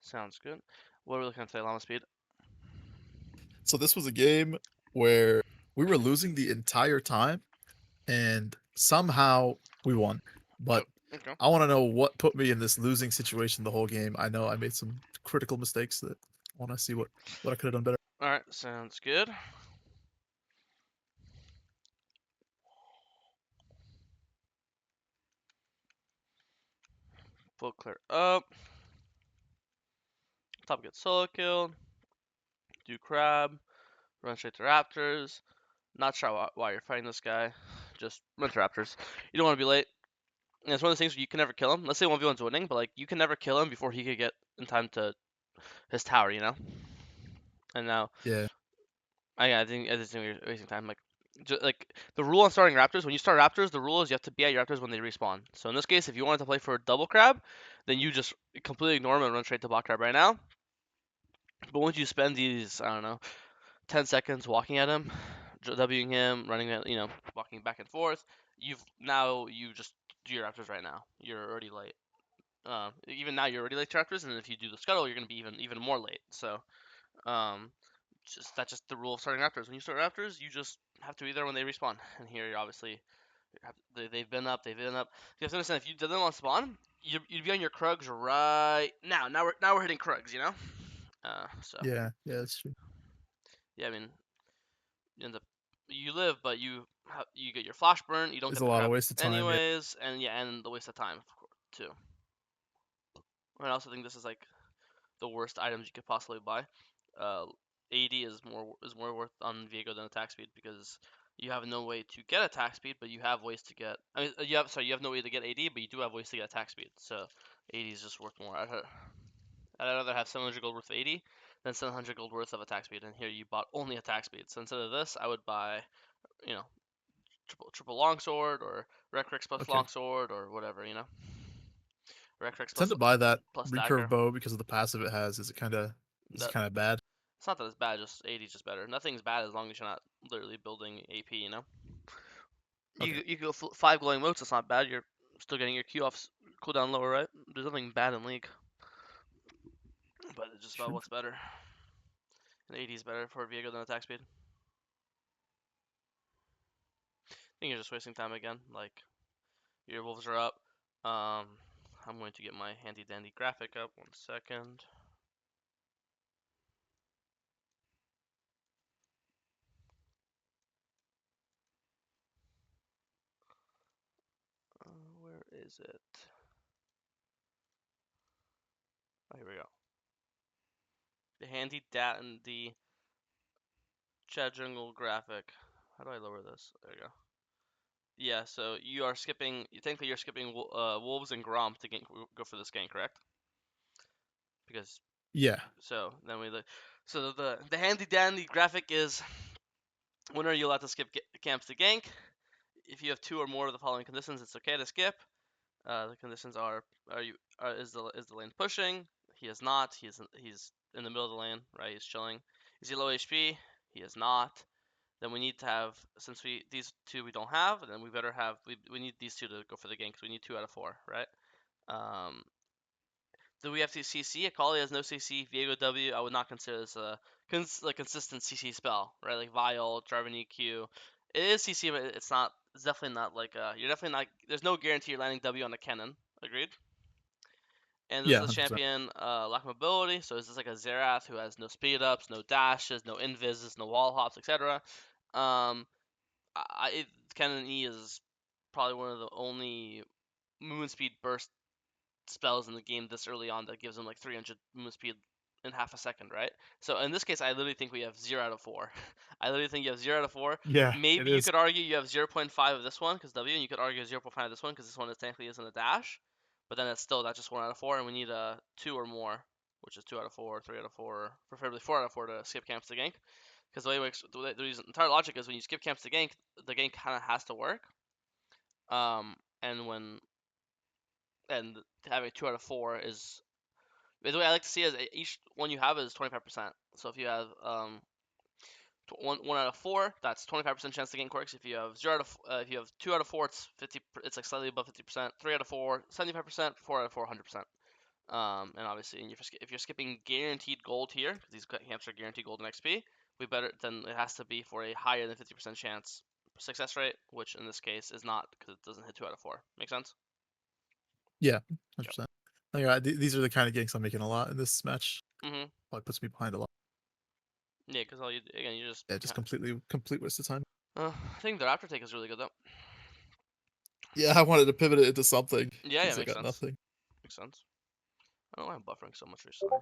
Sounds good. What are we looking at today, Llama Speed? So this was a game where we were losing the entire time and somehow we won. Oh, But okay. I want to know what put me in this losing situation the whole game. I know I made some critical mistakes that I want to see what I could have done better. All right, sounds good. Full clear up. Top gets solo killed. Do crab. Run straight to raptors. Not sure why you're fighting this guy. Just run to raptors. You don't want to be late. And it's one of those things where you can never kill him. Let's say 1v1's winning, but like you can never kill him before he could get in time to his tower, you know? And now Yeah. I think you're wasting time. Like the rule on starting raptors, when you start raptors, the rule is you have to be at your raptors when they respawn. So in this case, if you wanted to play for a double crab, then you just completely ignore him and run straight to bot crab right now. But once you spend these, I don't know, 10 seconds walking at him, Wing him, running at, walking back and forth, you just do your raptors right now. You're already late. Even now you're already late to raptors, and if you do the scuttle, you're gonna be even more late. So um, that's just the rule of starting raptors. When you start raptors, you just have to be there when they respawn. And here you're obviously they've been up, they've been up. You have to understand if you did them on spawn, you'd be on your Krugs right now. Now we're hitting Krugs, you know. So Yeah, yeah, that's true. yeah, I mean you end up you live, but you get your flash burn. You don't It's get a the lot of crab wasted time, yeah. anyways, and yeah, and the waste of time of course too. And I also think this is like the worst items you could possibly buy. Uh, AD is more worth on Viego than attack speed because you have no way to get attack speed, but you have ways to get. I mean, you have no way to get AD, but you do have ways to get attack speed. So AD is just worth more. I'd rather have 700 gold worth of AD than 700 gold worth of attack speed. And here you bought only attack speed. So instead of this, I would buy, you know, triple longsword or Recrex plus Okay. longsword or whatever, you know, Recrex Tend plus to buy that plus recurve dagger. bow because of the passive it has. Is it That kind of bad? It's not that it's bad, just 80 is just better. Nothing's bad as long as you're not literally building AP, you know? Okay. You go 5 glowing motes, that's not bad. You're still getting your Q offs cooldown lower, right? There's nothing bad in League, but it's just about Sure. what's better. And 80 is better for Viego than attack speed. I think you're just wasting time again. Like, your wolves are up. I'm going to get my handy dandy graphic up. 1 second. Where is it? Oh, here we go. The handy dandy chat jungle graphic. How do I lower this? There you go. Yeah, so you are skipping. Technically, you're skipping wolves and Grom to go for this gank, correct? Because Yeah. so then we look. So the handy dandy graphic is when are you allowed to skip camps to gank? If you have two or more of the following conditions, it's okay to skip. The conditions are you is the lane pushing? He is not. He's in the middle of the lane, right? He's chilling. Is he low HP? He is not. Then we need to have, since these two we don't have, then we better have, we need these two to go for the gank because we need 2 out of 4, right? Um, do we have to CC? Akali has no CC. Viego W, I would not consider this a consistent CC spell, right? Like Vial, Jarvan EQ. It is CC, but it's not. It's definitely not like you're definitely not. There's no guarantee you're landing W on a cannon. Agreed. And this is Yeah, a 100%. champion lack mobility, so is this like a Xerath who has no speed ups, no dashes, no invises, no wall hops, etc. Um, Cannon E is probably one of the only movement speed burst spells in the game this early on that gives him like 300 movement speed in half a second, right? So in this case, I literally think we have 0 out of 4. I literally think you have 0 out of 4. Yeah, it Maybe you is. could argue you have 0.5 of this one because W, and you could argue 0.5 of this one because this one is technically isn't a dash. But then it's still that's just 1 out of 4, and we need a 2 or more, which is 2 out of 4, 3 out of 4, preferably 4 out of 4 to skip camps to gank. Because the reason, entire logic is when you skip camps to gank, the gank kind of has to work. And when and having 2 out of 4 is the way I like to see it is each one you have is 25%. So if you have one out of 4, that's 25% chance to gain quirks. If you have if you have 2 out of 4, it's 50. It's like slightly above 50%. 3 out of 4, 75%. 4 out of 4, 100%. And obviously, if you're skipping guaranteed gold here, because these camps are guaranteed gold and XP, we better then it has to be for a higher than 50% chance success rate, which in this case is not because it doesn't hit 2 out of 4. Make sense? Yeah, Yep. 100%. Like, these are the kind of ganks I'm making a lot in this match. Mhm. Probably puts me behind a lot. Yeah, because all you again you just Yeah, just complete waste of time. I think the Raptor take is really good though. Yeah, I wanted to pivot it into something Yeah, yeah, because I makes got sense. nothing. Makes sense. I don't know why I'm buffering so much recently.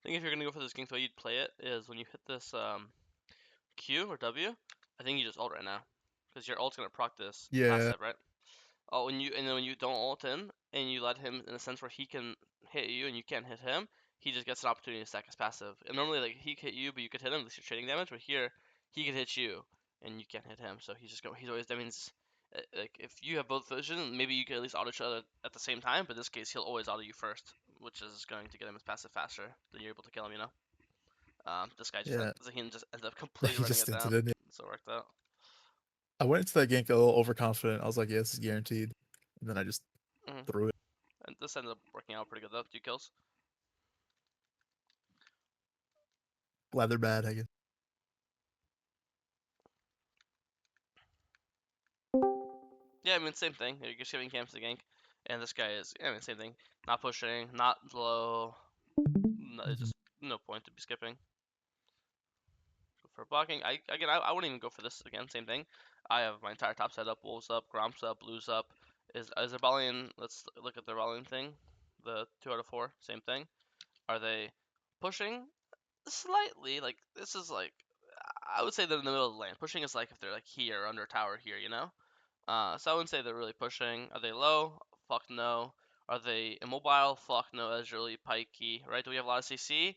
I think if you're gonna go for this gank, the way you'd play it is when you hit this Q or W, I think you just ult right now, because your ult's gonna proc this Yeah, passive, right? Oh, and then when you don't ult in and you let him in a sense where he can hit you and you can't hit him, he just gets an opportunity to stack his passive. And normally like he could hit you, but you could hit him, at least you're trading damage. But here he could hit you and you can't hit him, so he's always that means like if you have both vision, maybe you could at least auto each other at the same time. But in this case, he'll always auto you first, which is going to get him his passive faster than you're able to kill him. This guy just yeah. Zaahen just ended up completely He running just it stinted down, in. Yeah. so it worked out. I went into that gank a little overconfident. I was like, yeah, this is guaranteed. And then I just Hmm. threw it. And this ended up working out pretty good though. 2 kills. Glad they're bad, I guess. Yeah, I mean, same thing. You're just giving camps the gank, and this guy is, I mean, same thing. Not pushing, not low. No, it's Mhm. just no point to be skipping. Go for blocking. I wouldn't even go for this again. Same thing. I have my entire top set up, wolves up, gromps up, blues up. Is their volume? Let's look at their volume thing. The 2 out of 4, same thing. Are they pushing slightly? Like this is like I would say they're in the middle of the lane. Pushing is like if they're like here under a tower here, you know. So I wouldn't say they're really pushing. Are they low? Fuck no. Are they immobile? Fuck no. That's really pikey, right? Do we have a lot of CC?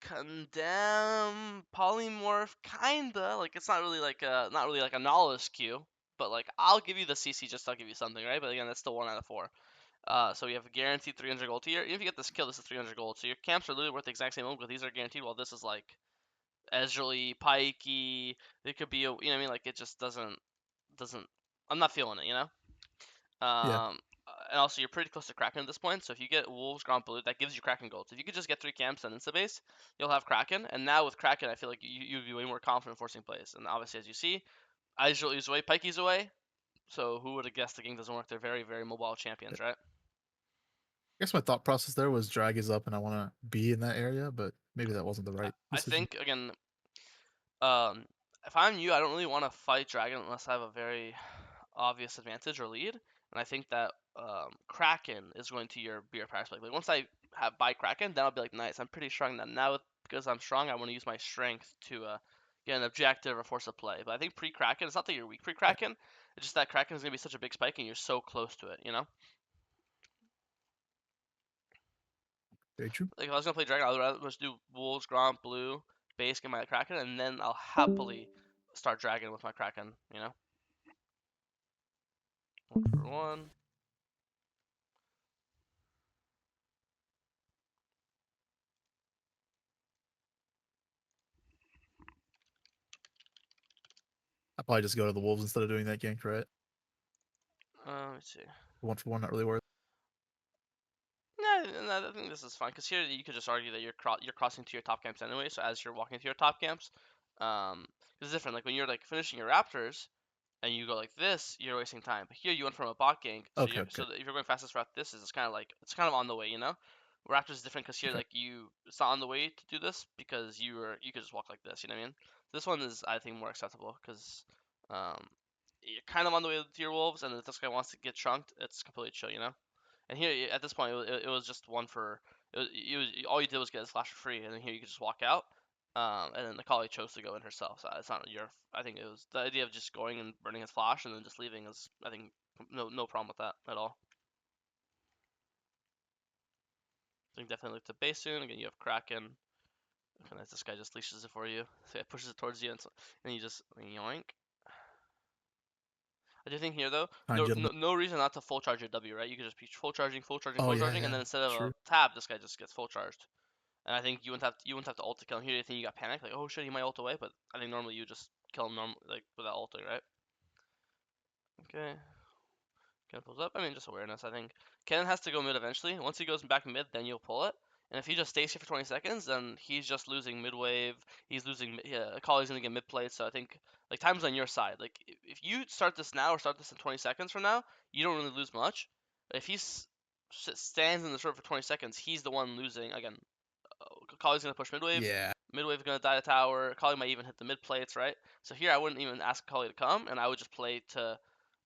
Condemn, polymorph, kinda. Like it's not really like a knowledge queue, but like I'll give you the CC just to give you something, right? But again, that's still 1 out of 4. So we have a guaranteed 300 gold here. Even if you get this kill, this is 300 gold. So your camps are literally worth the exact same amount, but these are guaranteed. While this is like Ezreal, pikey. It could be a, you know what I mean? Like it just doesn't. I'm not feeling it, you know. Yeah. And also you're pretty close to Kraken at this point. So if you get Wolves, Grand Blue, that gives you Kraken gold. So if you could just get 3 camps and insta base, you'll have Kraken. And now with Kraken, I feel like you'd be way more confident forcing plays. And obviously, as you see, Ezreal is away, Pikey's away. So who would have guessed the game doesn't work? They're very, very mobile champions, right? I guess my thought process there was drag is up and I want to be in that area, but maybe that wasn't the I right I decision. think again, um, if I'm you, I don't really want to fight Dragon unless I have a very obvious advantage or lead. And I think that Kraken is going to be your power spike. Like once I have buy Kraken, then I'll be like, nice. I'm pretty strong now. Now because I'm strong, I want to use my strength to get an objective or force a play. But I think pre Kraken, it's not that you're weak pre Yeah, Kraken. It's just that Kraken is gonna be such a big spike and you're so close to it. You know, very true. like if I was gonna play Dragon, I'd rather just do Wolves, Gromp, Blue, base, get my Kraken, and then I'll happily start Dragon with my Kraken. You know, 1 for 1. I probably just go to the wolves instead of doing that gank, right? Let me see. 1 for 1, not really worth. No, no, I think this is fine because here you could just argue that you're crossing to your top camps anyway. So as you're walking to your top camps, um, it's different. Like when you're like finishing your Raptors and you go like this, you're wasting time. But here you went from a bot gank, so Okay, you're okay, so if you're going fastest route, this is kind of like it's kind of on the way, you know. Raptors is different because here okay. like it's not on the way to do this because you could just walk like this, you know what I mean? This one is I think more acceptable because um, you're kind of on the way to your wolves, and if this guy wants to get chunked, it's completely chill, you know. And here, at this point, it was just one for. It was all you did was get a slash for free, and then here you could just walk out. And then Akali chose to go in herself. So it's not your. I think it was the idea of just going and burning his flash and then just leaving is. I think no problem with that at all. I think definitely look to base soon. Again, you have Kraken. Okay, nice. This guy just leashes it for you. So it pushes it towards you, and you just yoink. I do think here though, Kind gentleman. no reason not to full charge your W, right? You could just be Oh full yeah, charging, and yeah. then instead of a True. tab, this guy just gets full charged. And I think you wouldn't have to ult to kill him here. I think you got panicked, like oh shit, he might ult away, but I think normally you just kill him normal like without ulting, right? Okay, Ken pulls up. I mean, just awareness. I think Ken has to go mid eventually. Once he goes back mid, then you'll pull it. And if he just stays here for 20 seconds, then he's just losing mid wave. He's losing. Yeah, Akali's gonna get mid plate. So I think like time's on your side. Like if you start this now or start this in 20 seconds from now, you don't really lose much. If he stands in the circle for 20 seconds, he's the one losing. Again, Akali's gonna push mid wave. Yeah. Mid wave gonna die to tower. Akali might even hit the mid plates, right? So here I wouldn't even ask Akali to come, and I would just play to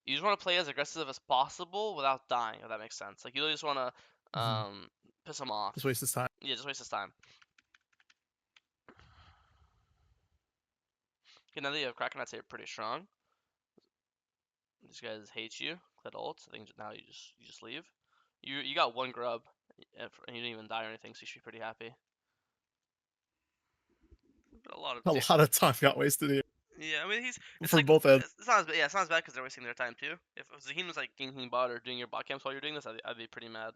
you just want to play as aggressive as possible without dying, if that makes sense. Like you just want to Hmm. piss him off. Just waste his time. Yeah, just waste his time. Okay, now that you have Kraken, I'd say you're pretty strong. These guys hate you. Clid ult. I think now you just leave. You got one grub, and you didn't even die or anything, so you should be pretty happy. But a lot of A lot of time got wasted here yeah, I mean it's from like both ends. it's not as bad. Yeah, it's not as bad because they're wasting their time too. If Zaahen was like ganking bot or doing your bot camps while you're doing this, I'd be pretty mad.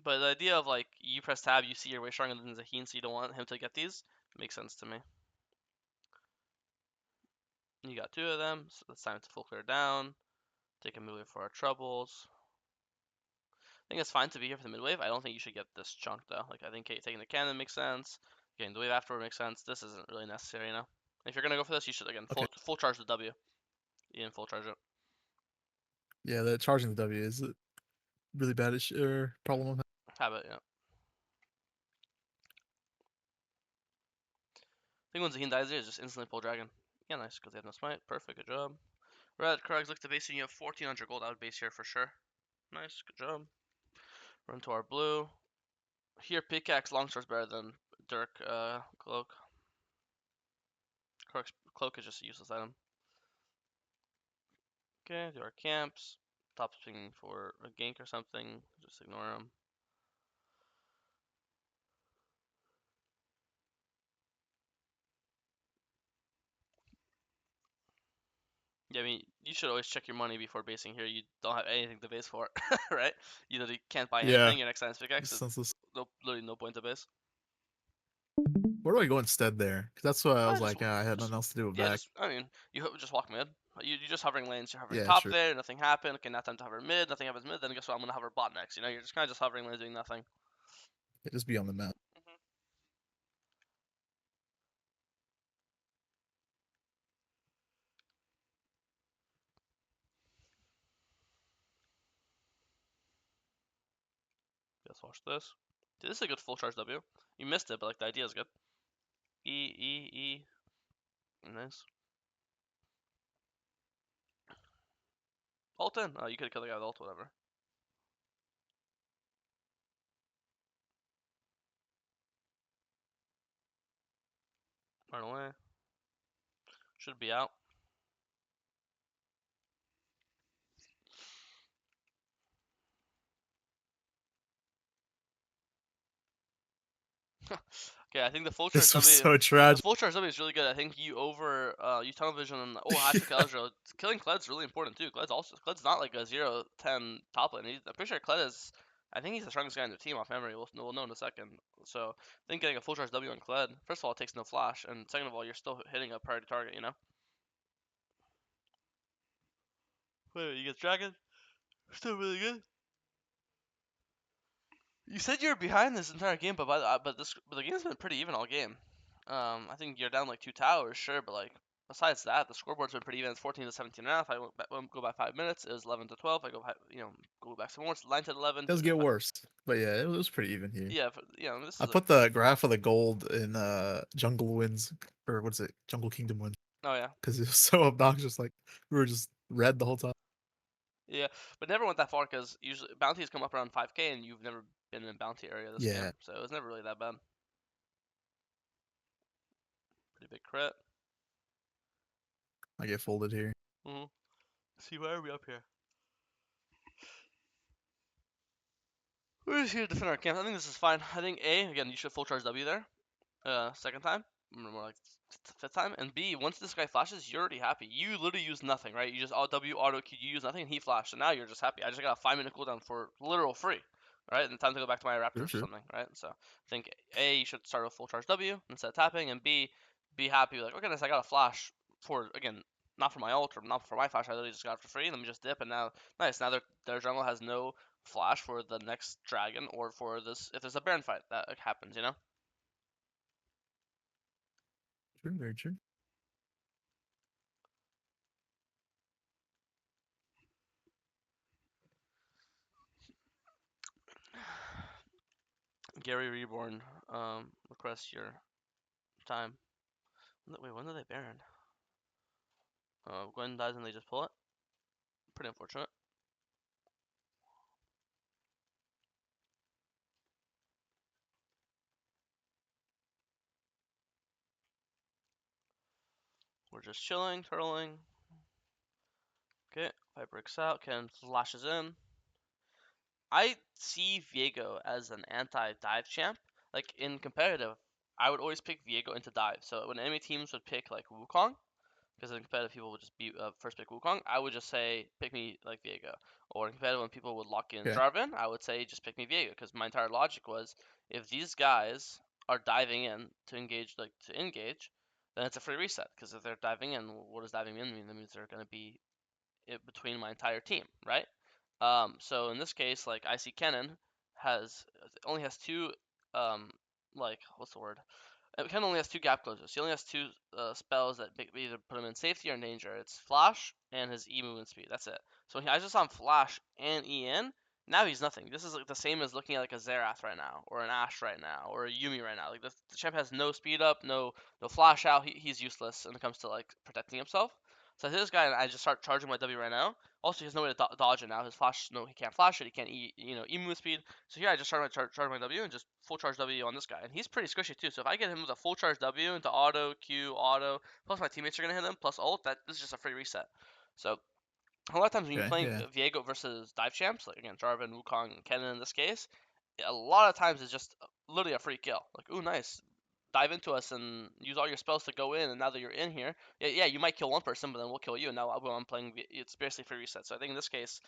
But the idea of like you press tab, you see you're way stronger than Zaahen, so you don't want him to get these, makes sense to me. You got two of them, so it's time to full clear down. Take a mid wave for our troubles. I think it's fine to be here for the mid wave. I don't think you should get this chunk though. Like I think taking the cannon makes sense. Getting the wave afterward makes sense. This isn't really necessary, you know. If you're gonna go for this, you should again Okay. full charge the W. You didn't full charge it. Yeah, the charging the W is a really bad problem I'm having. Habit, yeah. I think when Zaahen dies here, just instantly pull dragon. Yeah, nice, because they have no smite. Perfect, good job. Red, Krugs, look to base and you have 1400 gold. I would base here for sure. Nice, good job. Run to our blue. Here, pickaxe longsword's better than Dirk cloak. Cloak is just a useless item. Okay, do our camps. Top swing for a gank or something. Just ignore him. Yeah, I mean, you should always check your money before basing here. You don't have anything to base for, right? You literally can't buy Yeah. anything. Your next time is pickaxe. So Senseless. literally no point to base. Where do I go instead there? Because that's what I was Just like, I had just nothing else to do with yeah, back. just I mean, just walk mid. You're just hovering lanes. You're hovering Yeah, top true. there. Nothing happened. Okay, now time to hover mid. Nothing happens mid. Then guess what? I'm gonna hover bot next. You know, you're just kind of just hovering lanes doing nothing. Yeah, just be on the map. Mhm. Let's watch this. Dude, this is a good full charge W. You missed it, but like the idea is good. E. Nice. Ult in. Oh, you could have killed the guy with ult, whatever. Run away. Should be out. Okay, I think This was so the tragic. full charge W is really good. I think you tunnel vision and oh half the Kaladra. Killing Kled's really important too. Kled's not like a 0-10 top lane. I'm pretty sure Kled is. I think he's the strongest guy in the team off memory. We'll know in a second. So I think getting a full charge W on Kled, first of all, it takes no flash, and second of all, you're still hitting a priority target. You know. Wait, you get dragon? Still really good. You said you were behind this entire game, but the game's been pretty even all game. I think you're down like two towers, sure, but like besides that, the scoreboard's been pretty even. It's 14 to 17 and a half. Go back 5 minutes. It was 11 to 12. I go back, go back some more. It's 9 to 11. It does get worse, but yeah, it was pretty even here. Yeah, this I is a. put the graph of the gold in Jungle Wins, or what is it? Jungle Kingdom Wins, Oh yeah, because it was so obnoxious. Like we were just red the whole time. yeah, but never went that far because usually bounties come up around 5K, and you've never been in a bounty area this game, Yeah, so it was never really that bad. big crit. I get folded here. Mm-hmm. See, why are we up here? We're just here to defend our camp. I think this is fine. I think A, again, you should full charge W there. Second time, more like fifth time. And B, once this guy flashes, you're already happy. You literally use nothing, right? You just all W auto Q, you use nothing, and he flashed. So now you're just happy. I just got a 5-minute cooldown for literal free, right? And time to go back to my Raptors Sure, or sure. something, right? So I think A, you should start with full charge W instead of tapping, and B, be happy like, okay, I got a flash for again. Not for my ult or not for my flash. I literally just got it for free. Let me just dip, and now nice. Now their jungle has no flash for the next dragon or for this if there's a Baron fight that happens, you know. True, very true. Gary Reborn, request your time. Wait, when did they Baron? Gwen dies and they just pull it. Pretty unfortunate. We're just chilling, turtling. Okay, Pipe breaks out. Ken flashes in. I see Viego as an anti-dive champ. Like in competitive, I would always pick Viego into dive. So when enemy teams would pick like Wukong, because in competitive people would just be first pick Wukong, I would just say pick me like Viego. Or in competitive when people would lock in Yeah. Jarvan, I would say just pick me Viego because my entire logic was if these guys are diving in to engage, then it's a free reset because if they're diving in, what does diving in mean? That means they're going to be between my entire team, right? So in this case, like I see Kennen has only has two like what's the word? Ken only has two gap closers. He only has two spells that either put him in safety or in danger. It's Flash and his E movement speed. That's it. So I just saw him Flash and E in. Now he's nothing. This is like the same as looking at like a Xerath right now, or an Ashe right now, or a Yumi right now. Like the champ has no speed up, no flash out. He's useless when it comes to like protecting himself. So I see this guy and I just start charging my W right now. Also, he has no way to dodge it now. His flash, no, he can't flash it. He can't E move speed. So here I just start charge my W and just full charge W on this guy. And he's pretty squishy too. So if I get him with a full charge W into auto, Q, auto, plus my teammates are going to hit him, plus ult, this is just a free reset. So a lot of times when you're Okay, playing yeah. Viego versus dive champs, like again, Jarvan, Wukong, and Kennen in this case, a lot of times it's just literally a free kill. Like, ooh, nice. Dive into us and use all your spells to go in, and now that you're in here, yeah, you might kill one person, but then we'll kill you. And now when I'm playing, it's basically free reset. So I think in this case,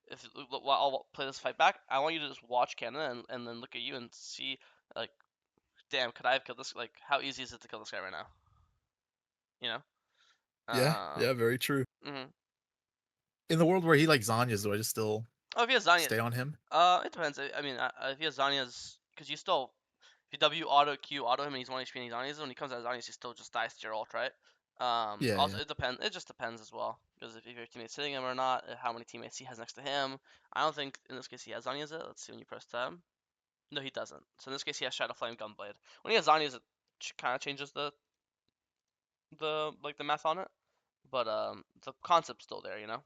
if I'll play this fight back, I want you to just watch Kennen and then look at you and see, like, damn, could I have killed this? Like, how easy is it to kill this guy right now? You know? Yeah, yeah, very true. Mhm. In the world where he like Zanya's, do I just still Oh, if he has Zanya, stay on him? it depends. I mean, if he has Zanya's, because you still, if you W auto Q auto him and he's 1 HP and he's Zanya's, when he comes out of Zanya's, he still just dies to your ult, right? Yeah, Also, yeah. it depends. It just depends as well, because if your teammate's hitting him or not, how many teammates he has next to him. I don't think in this case he has Zanya's. Let's see when you press tab. No, he doesn't. So in this case, he has Shadow Flame Gunblade. When he has Zanya's, it kind of changes the math on it, but the concept's still there, you know.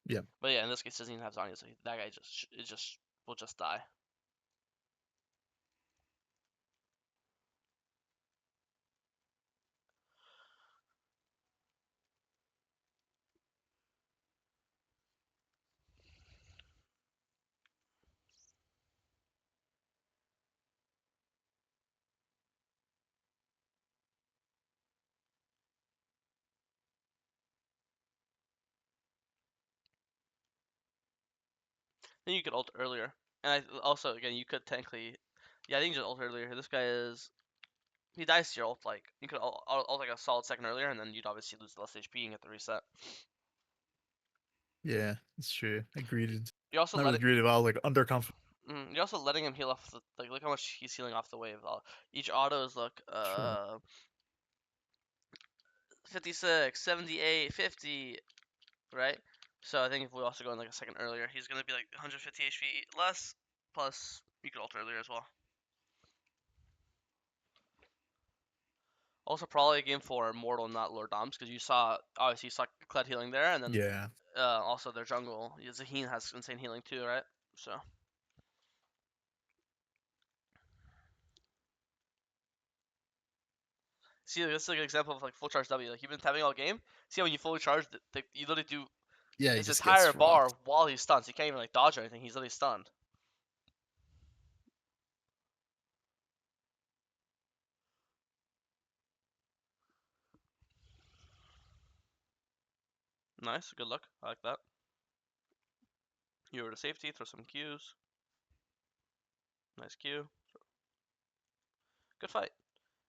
Yeah. But yeah, in this case, doesn't even have Zarya, so that guy just will just die. Then you could ult earlier, and also again you could technically, yeah, I think you just ult earlier. This guy is he dies to your ult like you could ult like a solid second earlier, and then you'd obviously lose less HP and get the reset. Yeah, it's true. Agreed. You also Not let really it. agreed about like underconfident. You're also letting him heal off the like look how much he's healing off the wave. Each auto is look Sure. 56, 78, 50, right? So I think if we also go in like a second earlier, he's gonna be like 150 HP less. Plus, you could ult earlier as well. Also, probably a game for Mortal, not Lord Doms, because obviously you saw Kled healing there, and then Yeah. also their jungle. Zaahen has insane healing too, right? So See, this is like an example of like full charge W. Like you've been tapping all game. See how when you fully charge, you literally do Yeah, he this just entire gets bar rocked. while he's stunned. So you can't even like dodge or anything. He's literally stunned. Nice, good luck. I like that. You were to safety, throw some Qs. Nice Q. Good fight.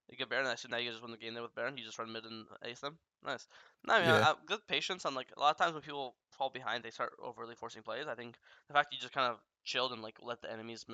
You get Baron, actually now you just win the game there with Baron. You just run mid and ace them. Nice. No, I mean, Yeah. good patience on like a lot of times when people fall behind, they start overly forcing plays. I think the fact you just kind of chilled and like let the enemies mess